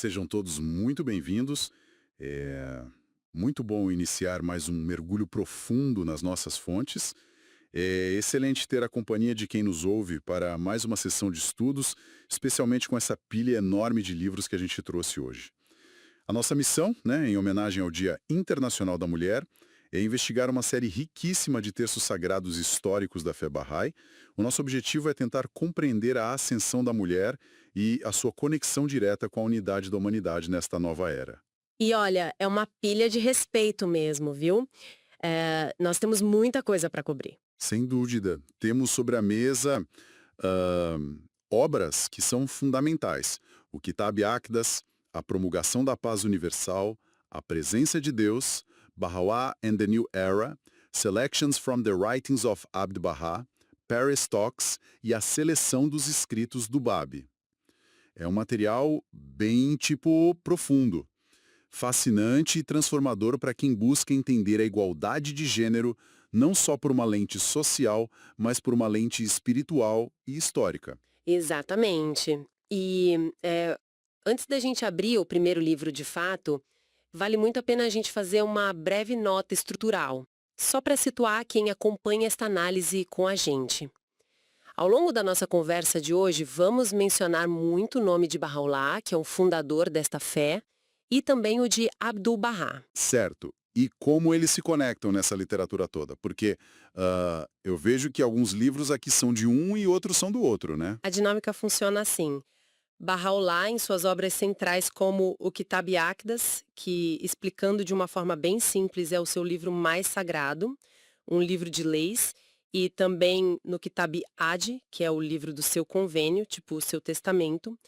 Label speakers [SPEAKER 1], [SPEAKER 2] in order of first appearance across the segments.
[SPEAKER 1] Sejam todos muito bem-vindos. É muito bom iniciar mais um mergulho profundo nas nossas fontes. É excelente ter a companhia de quem nos ouve para mais uma sessão de estudos, especialmente com essa pilha enorme de livros que a gente trouxe hoje. A nossa missão, né, em homenagem ao Dia Internacional da Mulher, é investigar uma série riquíssima de textos sagrados históricos da fé Bahá'í. O nosso objetivo é tentar compreender a ascensão da mulher e a sua conexão direta com a unidade da humanidade nesta nova era.
[SPEAKER 2] E olha, é uma pilha de respeito mesmo, viu? Nós temos muita coisa para cobrir.
[SPEAKER 1] Sem dúvida, temos sobre a mesa ah, obras que são fundamentais. O Kitab Aqdas, a promulgação da paz universal, a presença de Deus, Baha'u'llah and the New Era, Selections from the Writings of Abd Baha, Paris Talks e a seleção dos escritos do Bab. É um material bem, profundo, fascinante e transformador para quem busca entender a igualdade de gênero não só por uma lente social, mas por uma lente espiritual e histórica.
[SPEAKER 2] Exatamente. Antes da gente abrir o primeiro livro de fato, vale muito a pena a gente fazer uma breve nota estrutural, só para situar quem acompanha esta análise com a gente. Ao longo da nossa conversa de hoje, vamos mencionar muito o nome de Bahá'u'lláh, que é o fundador desta fé, e também o de Abdu'l-Bahá.
[SPEAKER 1] Certo. E como eles se conectam nessa literatura toda? Porque eu vejo que alguns livros aqui são de um e outros são do outro, né?
[SPEAKER 2] A dinâmica funciona assim. Bahá'u'lláh, em suas obras centrais como o Kitab Aqdas, que, explicando de uma forma bem simples, é o seu livro mais sagrado, um livro de leis, e também no Kitab Ad, que é o livro do seu convênio, tipo o seu testamento,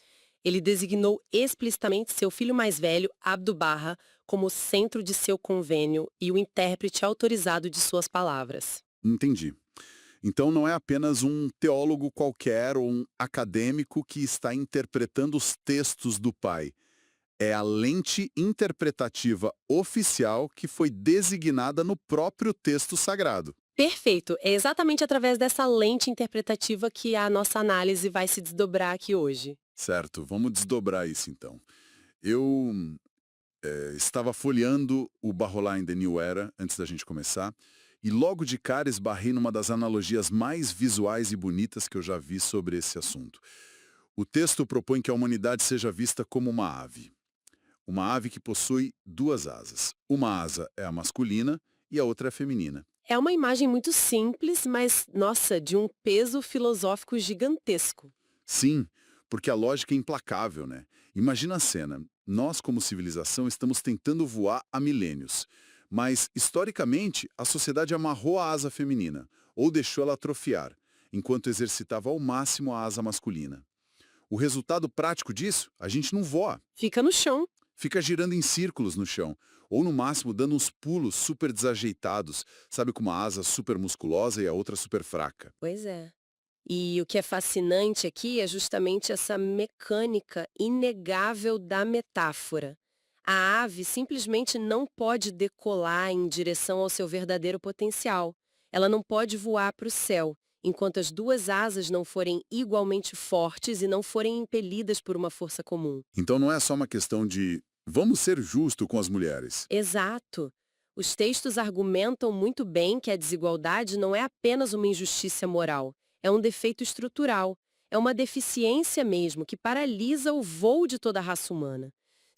[SPEAKER 2] ele designou explicitamente seu filho mais velho, Abdu'l-Bahá, como centro de seu convênio e o intérprete autorizado de suas palavras.
[SPEAKER 1] Entendi. Então não é apenas um teólogo qualquer ou um acadêmico que está interpretando os textos do pai. É a lente interpretativa oficial que foi designada no próprio texto sagrado.
[SPEAKER 2] Perfeito. É exatamente através dessa lente interpretativa que a nossa análise vai se desdobrar aqui hoje.
[SPEAKER 1] Certo, vamos desdobrar isso então. Eu estava folheando o Baha'u'lláh in the New Era antes da gente começar e logo de cara esbarrei numa das analogias mais visuais e bonitas que eu já vi sobre esse assunto. O texto propõe que a humanidade seja vista como uma ave que possui duas asas. Uma asa é a masculina e a outra é a feminina.
[SPEAKER 2] É uma imagem muito simples, mas, nossa, de um peso filosófico gigantesco.
[SPEAKER 1] Sim, porque a lógica é implacável, né? Imagina a cena. Nós, como civilização, estamos tentando voar há milênios. Mas, historicamente, a sociedade amarrou a asa feminina, ou deixou ela atrofiar, enquanto exercitava ao máximo a asa masculina. O resultado prático disso? A gente não voa.
[SPEAKER 2] Fica no chão.
[SPEAKER 1] Fica girando em círculos no chão, ou no máximo dando uns pulos super desajeitados, sabe, com uma asa super musculosa e a outra super fraca.
[SPEAKER 2] Pois é. E o que é fascinante aqui é justamente essa mecânica inegável da metáfora. A ave simplesmente não pode decolar em direção ao seu verdadeiro potencial. Ela não pode voar para o céu, enquanto as duas asas não forem igualmente fortes e não forem impelidas por uma força comum.
[SPEAKER 1] Então não é só uma questão de vamos ser justos com as mulheres.
[SPEAKER 2] Exato. Os textos argumentam muito bem que a desigualdade não é apenas uma injustiça moral, é um defeito estrutural, é uma deficiência mesmo que paralisa o voo de toda a raça humana.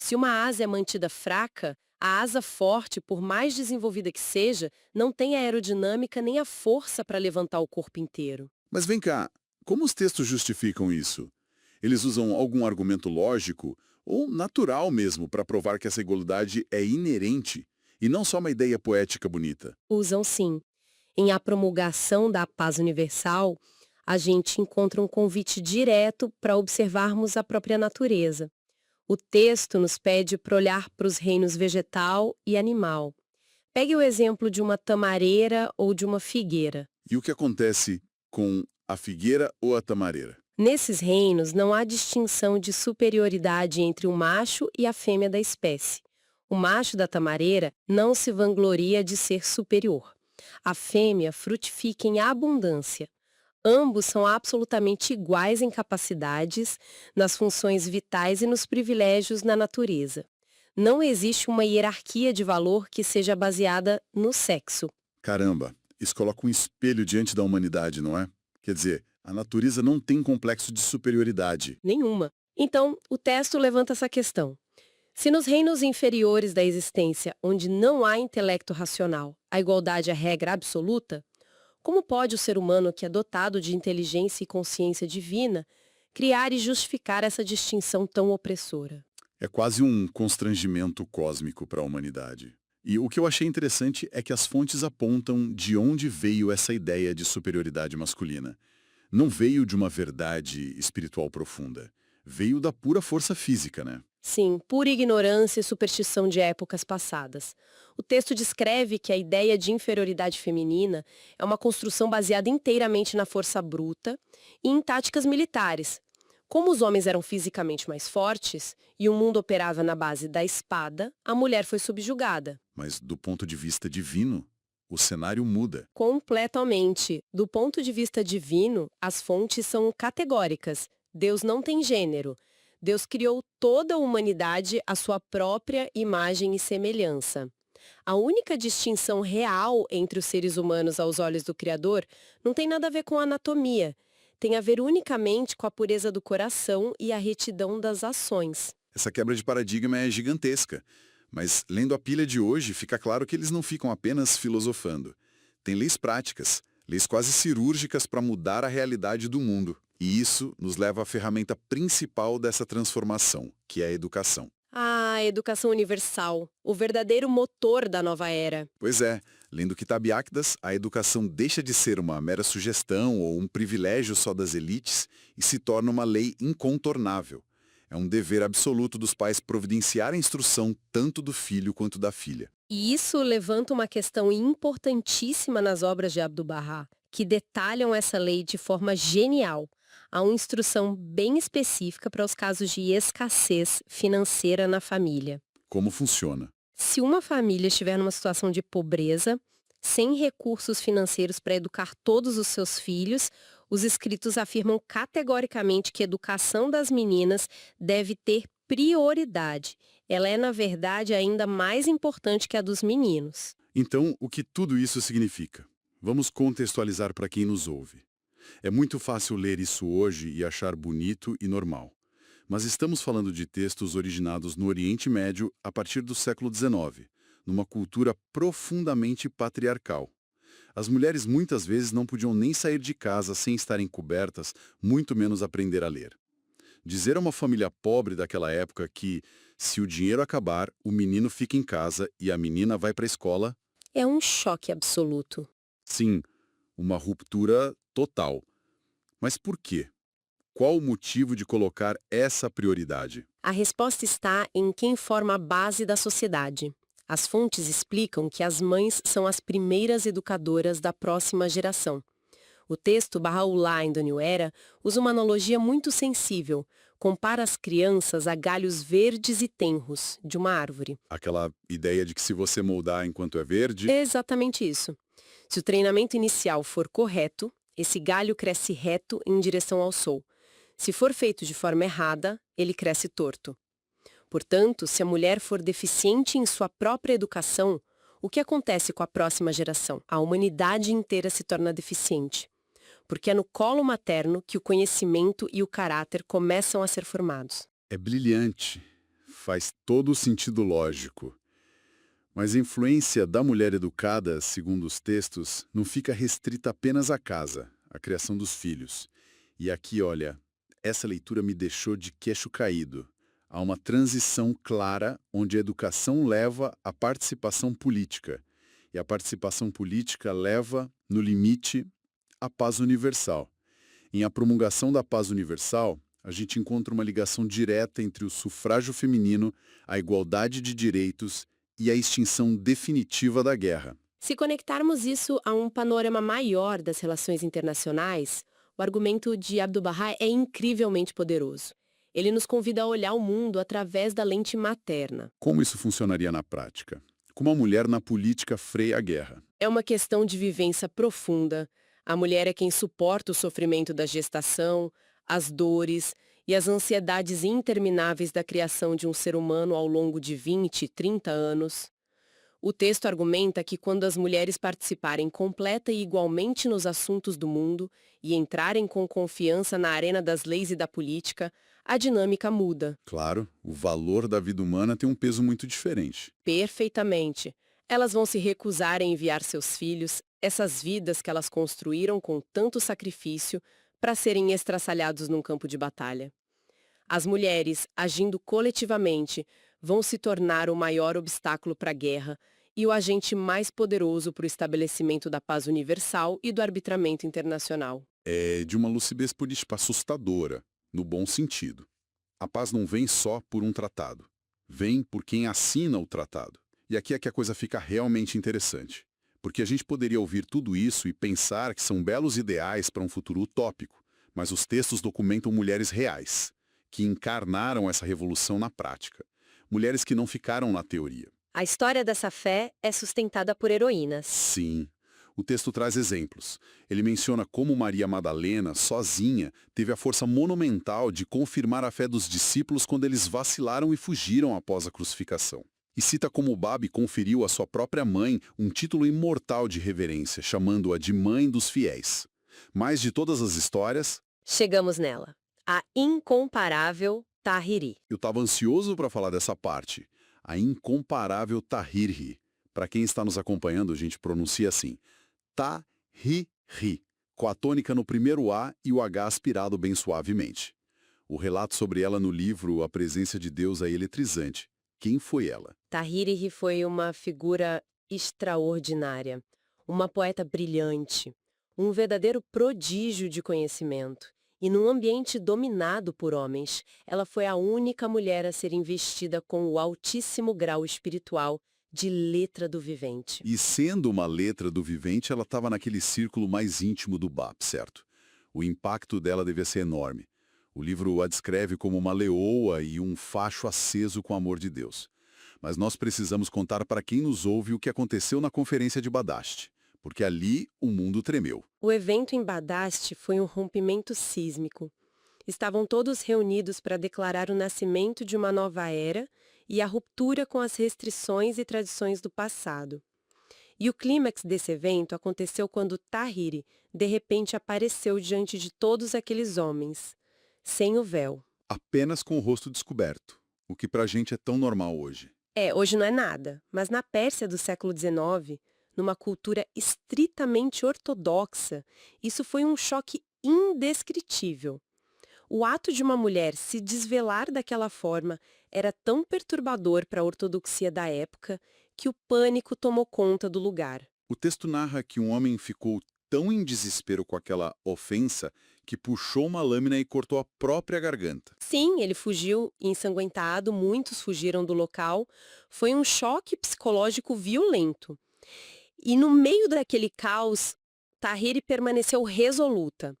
[SPEAKER 2] Se uma asa é mantida fraca, a asa forte, por mais desenvolvida que seja, não tem a aerodinâmica nem a força para levantar o corpo inteiro.
[SPEAKER 1] Mas vem cá, como os textos justificam isso? Eles usam algum argumento lógico ou natural mesmo para provar que essa igualdade é inerente e não só uma ideia poética bonita?
[SPEAKER 2] Usam sim. Em A Promulgação da Paz Universal, a gente encontra um convite direto para observarmos a própria natureza. O texto nos pede para olhar para os reinos vegetal e animal. Pegue o exemplo de uma tamareira ou de uma figueira.
[SPEAKER 1] E o que acontece com a figueira ou a tamareira?
[SPEAKER 2] Nesses reinos não há distinção de superioridade entre o macho e a fêmea da espécie. O macho da tamareira não se vangloria de ser superior. A fêmea frutifica em abundância. Ambos são absolutamente iguais em capacidades, nas funções vitais e nos privilégios na natureza. Não existe uma hierarquia de valor que seja baseada no sexo.
[SPEAKER 1] Caramba, isso coloca um espelho diante da humanidade, não é? Quer dizer, a natureza não tem complexo de superioridade.
[SPEAKER 2] Nenhuma. Então, o texto levanta essa questão. Se nos reinos inferiores da existência, onde não há intelecto racional, a igualdade é regra absoluta, como pode o ser humano, que é dotado de inteligência e consciência divina, criar e justificar essa distinção tão opressora?
[SPEAKER 1] É quase um constrangimento cósmico para a humanidade. E o que eu achei interessante é que as fontes apontam de onde veio essa ideia de superioridade masculina. Não veio de uma verdade espiritual profunda. Veio da pura força física, né?
[SPEAKER 2] Sim, pura ignorância e superstição de épocas passadas. O texto descreve que a ideia de inferioridade feminina é uma construção baseada inteiramente na força bruta e em táticas militares. Como os homens eram fisicamente mais fortes e o mundo operava na base da espada, a mulher foi subjugada.
[SPEAKER 1] Mas do ponto de vista divino, o cenário muda.
[SPEAKER 2] Completamente. Do ponto de vista divino, as fontes são categóricas. Deus não tem gênero. Deus criou toda a humanidade à sua própria imagem e semelhança. A única distinção real entre os seres humanos aos olhos do Criador não tem nada a ver com a anatomia. Tem a ver unicamente com a pureza do coração e a retidão das ações.
[SPEAKER 1] Essa quebra de paradigma é gigantesca. Mas, lendo a pilha de hoje, fica claro que eles não ficam apenas filosofando. Tem leis práticas, leis quase cirúrgicas para mudar a realidade do mundo. E isso nos leva à ferramenta principal dessa transformação, que é a educação.
[SPEAKER 2] A educação universal, o verdadeiro motor da nova era.
[SPEAKER 1] Pois é, lendo Kitab Áquidas, a educação deixa de ser uma mera sugestão ou um privilégio só das elites e se torna uma lei incontornável. É um dever absoluto dos pais providenciar a instrução tanto do filho quanto da filha.
[SPEAKER 2] E isso levanta uma questão importantíssima nas obras de Abdu'l-Bahá, que detalham essa lei de forma genial. Há uma instrução bem específica para os casos de escassez financeira na família.
[SPEAKER 1] Como funciona?
[SPEAKER 2] Se uma família estiver numa situação de pobreza, sem recursos financeiros para educar todos os seus filhos, os escritos afirmam categoricamente que a educação das meninas deve ter prioridade. Ela é, na verdade, ainda mais importante que a dos meninos.
[SPEAKER 1] Então, o que tudo isso significa? Vamos contextualizar para quem nos ouve. É muito fácil ler isso hoje e achar bonito e normal. Mas estamos falando de textos originados no Oriente Médio a partir do século XIX, numa cultura profundamente patriarcal. As mulheres muitas vezes não podiam nem sair de casa sem estarem cobertas, muito menos aprender a ler. Dizer a uma família pobre daquela época que, se o dinheiro acabar, o menino fica em casa e a menina vai para a escola,
[SPEAKER 2] É um choque absoluto.
[SPEAKER 1] sim, uma ruptura total. Mas por quê? Qual o motivo de colocar essa prioridade?
[SPEAKER 2] A resposta está em quem forma a base da sociedade. As fontes explicam que as mães são as primeiras educadoras da próxima geração. O texto Bahá'u'lláh em The New Era usa uma analogia muito sensível. Compara as crianças a galhos verdes e tenros de uma árvore.
[SPEAKER 1] Aquela ideia de que se você moldar enquanto é verde,
[SPEAKER 2] É exatamente isso. Se o treinamento inicial for correto, esse galho cresce reto em direção ao sol. Se for feito de forma errada, ele cresce torto. Portanto, se a mulher for deficiente em sua própria educação, o que acontece com a próxima geração? A humanidade inteira se torna deficiente. Porque é no colo materno que o conhecimento e o caráter começam a ser formados.
[SPEAKER 1] é brilhante, faz todo o sentido lógico. Mas a influência da mulher educada, segundo os textos, não fica restrita apenas à casa, à criação dos filhos. E aqui, olha, essa leitura me deixou de queixo caído. Há uma transição clara onde a educação leva à participação política. E a participação política leva, no limite, à paz universal. Em A Promulgação da Paz Universal, a gente encontra uma ligação direta entre o sufrágio feminino, a igualdade de direitos e a extinção definitiva da guerra.
[SPEAKER 2] Se conectarmos isso a um panorama maior das relações internacionais, o argumento de Abdu'l-Bahá é incrivelmente poderoso. Ele nos convida a olhar o mundo através da lente materna.
[SPEAKER 1] Como isso funcionaria na prática? Como a mulher na política freia a guerra?
[SPEAKER 2] É uma questão de vivência profunda. A mulher é quem suporta o sofrimento da gestação, as dores e as ansiedades intermináveis da criação de um ser humano ao longo de 20, 30 anos. O texto argumenta que quando as mulheres participarem completa e igualmente nos assuntos do mundo e entrarem com confiança na arena das leis e da política, a dinâmica muda.
[SPEAKER 1] Claro, o valor da vida humana tem um peso muito diferente.
[SPEAKER 2] Perfeitamente. Elas vão se recusar a enviar seus filhos, essas vidas que elas construíram com tanto sacrifício, para serem estraçalhados num campo de batalha. As mulheres, agindo coletivamente, vão se tornar o maior obstáculo para a guerra e o agente mais poderoso para o estabelecimento da paz universal e do arbitramento internacional.
[SPEAKER 1] É de uma lucidez política assustadora, no bom sentido. A paz não vem só por um tratado. Vem por quem assina o tratado. E aqui é que a coisa fica realmente interessante. Porque a gente poderia ouvir tudo isso e pensar que são belos ideais para um futuro utópico, mas os textos documentam mulheres reais, que encarnaram essa revolução na prática. Mulheres que não ficaram na teoria.
[SPEAKER 3] A história dessa fé é sustentada por heroínas.
[SPEAKER 1] Sim. O texto traz exemplos. Ele menciona como Maria Madalena, sozinha, teve a força monumental de confirmar a fé dos discípulos quando eles vacilaram e fugiram após a crucificação. E cita como Babe conferiu à sua própria mãe um título imortal de reverência, chamando-a de Mãe dos Fiéis. Mas de todas as histórias,
[SPEAKER 3] Chegamos nela. A incomparável Tahiri.
[SPEAKER 1] eu estava ansioso para falar dessa parte. A incomparável Tahiri. Para quem está nos acompanhando, a gente pronuncia assim. Tahiri, com a tônica no primeiro A e o H aspirado bem suavemente. O relato sobre ela no livro A Presença de Deus é eletrizante. Quem foi ela?
[SPEAKER 3] Tahiri foi uma figura extraordinária, uma poeta brilhante, um verdadeiro prodígio de conhecimento. E num ambiente dominado por homens, ela foi a única mulher a ser investida com o altíssimo grau espiritual de letra do vivente.
[SPEAKER 1] E sendo uma letra do vivente, ela estava naquele círculo mais íntimo do BAP, certo? O impacto dela devia ser enorme. O livro a descreve como uma leoa e um facho aceso com o amor de Deus. Mas nós precisamos contar para quem nos ouve o que aconteceu na conferência de Badast, porque ali o mundo tremeu.
[SPEAKER 2] O evento em Badast foi um rompimento sísmico. Estavam todos reunidos para declarar o nascimento de uma nova era e a ruptura com as restrições e tradições do passado. E o clímax desse evento aconteceu quando Tahiri, de repente, apareceu diante de todos aqueles homens, sem o véu.
[SPEAKER 1] Apenas com o rosto descoberto, o que pra gente é tão normal hoje.
[SPEAKER 2] Hoje não é nada, mas na Pérsia do século XIX, numa cultura estritamente ortodoxa, isso foi um choque indescritível. O ato de uma mulher se desvelar daquela forma era tão perturbador para a ortodoxia da época que o pânico tomou conta do lugar.
[SPEAKER 1] O texto narra que um homem ficou tão em desespero com aquela ofensa que puxou uma lâmina e cortou a própria garganta.
[SPEAKER 2] Sim, ele fugiu ensanguentado, muitos fugiram do local. Foi um choque psicológico violento. E no meio daquele caos, Tahiri permaneceu resoluta.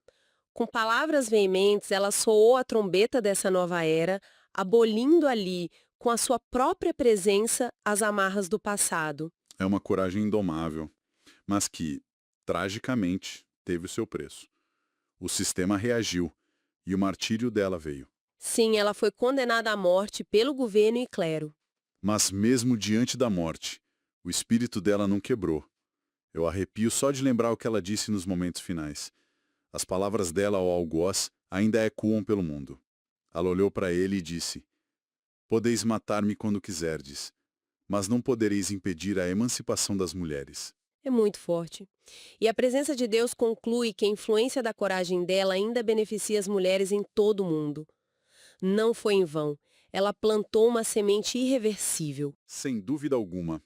[SPEAKER 2] Com palavras veementes, ela soou a trombeta dessa nova era, abolindo ali, com a sua própria presença, as amarras do passado.
[SPEAKER 1] É uma coragem indomável, mas que, tragicamente, teve o seu preço. O sistema reagiu e o martírio dela veio.
[SPEAKER 2] Sim, ela foi condenada à morte pelo governo e clero.
[SPEAKER 1] Mas mesmo diante da morte, o espírito dela não quebrou. Eu arrepio só de lembrar o que ela disse nos momentos finais. As palavras dela ao algoz ainda ecoam pelo mundo. Ela olhou para ele e disse: "Podeis matar-me quando quiserdes, mas não podereis impedir a emancipação das mulheres."
[SPEAKER 2] É muito forte. E a presença de Deus conclui que a influência da coragem dela ainda beneficia as mulheres em todo o mundo. Não foi em vão. Ela plantou uma semente irreversível.
[SPEAKER 1] Sem dúvida alguma.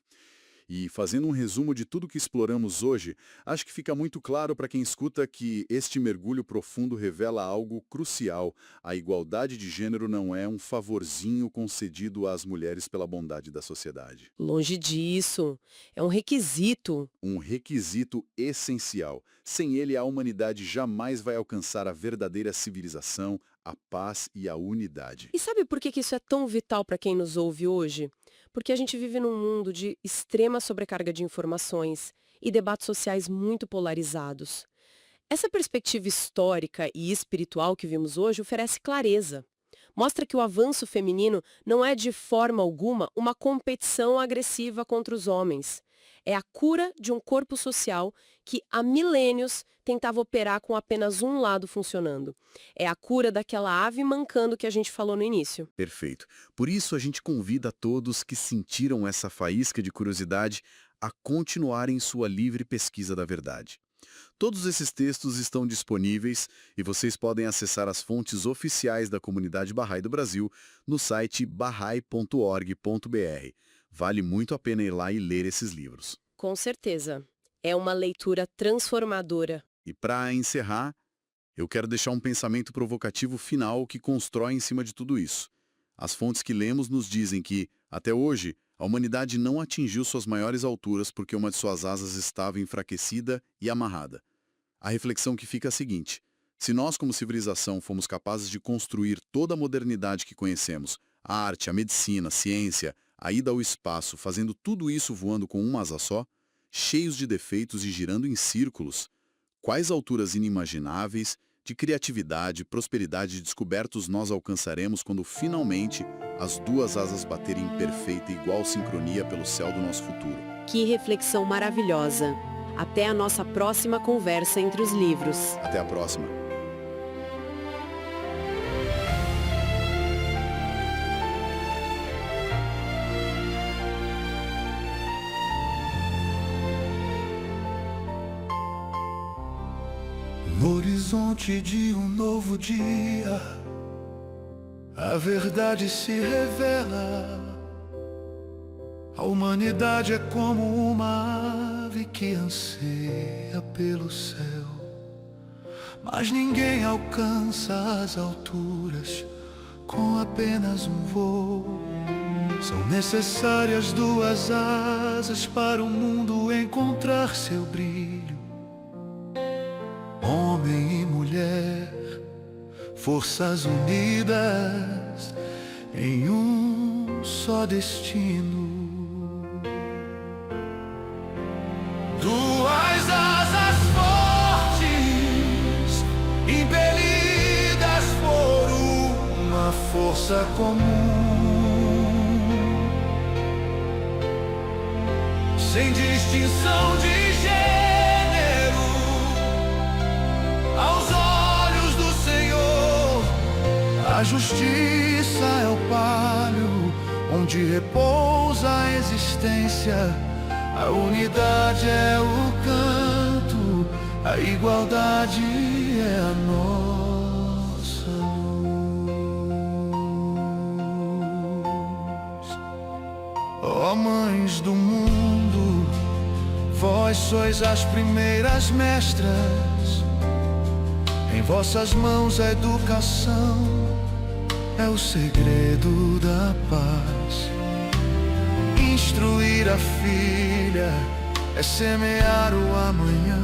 [SPEAKER 1] E fazendo um resumo de tudo que exploramos hoje, acho que fica muito claro para quem escuta que este mergulho profundo revela algo crucial. A igualdade de gênero não é um favorzinho concedido às mulheres pela bondade da sociedade.
[SPEAKER 2] Longe disso. É um requisito.
[SPEAKER 1] Um requisito essencial. Sem ele, a humanidade jamais vai alcançar a verdadeira civilização, a paz e a unidade.
[SPEAKER 2] E sabe por que isso é tão vital para quem nos ouve hoje? Porque a gente vive num mundo de extrema sobrecarga de informações e debates sociais muito polarizados.
[SPEAKER 3] Essa perspectiva histórica e espiritual que vimos hoje oferece clareza. Mostra que o avanço feminino não é de forma alguma uma competição agressiva contra os homens. É a cura de um corpo social que há milênios tentava operar com apenas um lado funcionando. É a cura daquela ave mancando que a gente falou no início.
[SPEAKER 1] Perfeito. Por isso a gente convida a todos que sentiram essa faísca de curiosidade a continuarem sua livre pesquisa da verdade. Todos esses textos estão disponíveis e vocês podem acessar as fontes oficiais da comunidade Bahá'í do Brasil no site bahai.org.br. Vale muito a pena ir lá e ler esses livros.
[SPEAKER 3] Com certeza. É uma leitura transformadora.
[SPEAKER 1] E para encerrar, eu quero deixar um pensamento provocativo final que constrói em cima de tudo isso. As fontes que lemos nos dizem que, até hoje, a humanidade não atingiu suas maiores alturas porque uma de suas asas estava enfraquecida e amarrada. A reflexão que fica é a seguinte: se nós, como civilização, fomos capazes de construir toda a modernidade que conhecemos, a arte, a medicina, a ciência, a ida ao espaço, fazendo tudo isso voando com uma asa só, cheios de defeitos e girando em círculos, quais alturas inimagináveis de criatividade, prosperidade e descobertos nós alcançaremos quando finalmente as duas asas baterem em perfeita e igual sincronia pelo céu do nosso futuro?
[SPEAKER 3] Que reflexão maravilhosa! Até a nossa próxima conversa entre os livros.
[SPEAKER 1] Até a próxima.
[SPEAKER 4] No horizonte de um novo dia, a verdade se revela. A humanidade é como uma ave que anseia pelo céu, mas ninguém alcança as alturas com apenas um voo. São necessárias duas asas para o mundo encontrar seu brilho. Homem e mulher, forças unidas em um só destino. Duas asas fortes, impelidas por uma força comum, sem distinção de gênero, aos olhos do Senhor, a justiça é o palho onde repousa a existência. A unidade é o canto, a igualdade é a nossa luz. Ó mães do mundo, vós sois as primeiras mestras. Em vossas mãos a educação é o segredo da paz. Instruir a filha é semear o amanhã,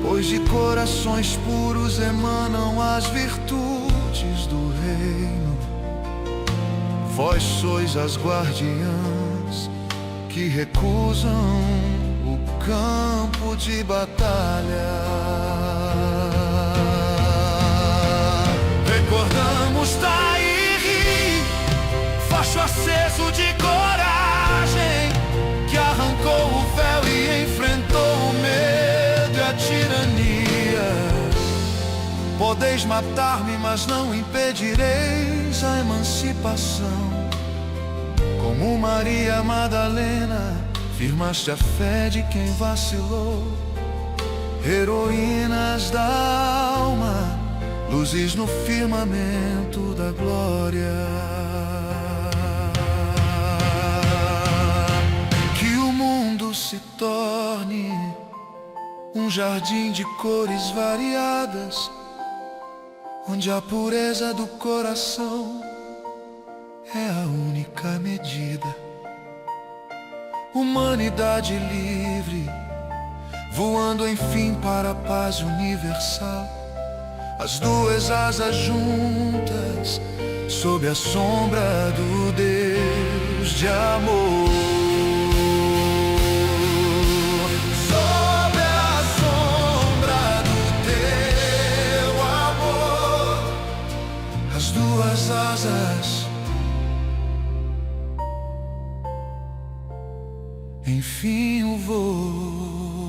[SPEAKER 4] pois de corações puros emanam as virtudes do reino. Vós sois as guardiãs que recusam o campo de batalha. Recordamos Tahiri, facho aceso de coragem, que arrancou o véu e enfrentou o medo e a tirania. Podeis matar-me, mas não impedireis a emancipação. Como Maria Madalena, firmaste a fé de quem vacilou. Heroínas da alma, luzes no firmamento da glória. Se torne um jardim de cores variadas, onde a pureza do coração é a única medida. Humanidade livre, voando enfim para a paz universal. As duas asas juntas, sob a sombra do Deus de amor. Sob a sombra asas, enfim o voo.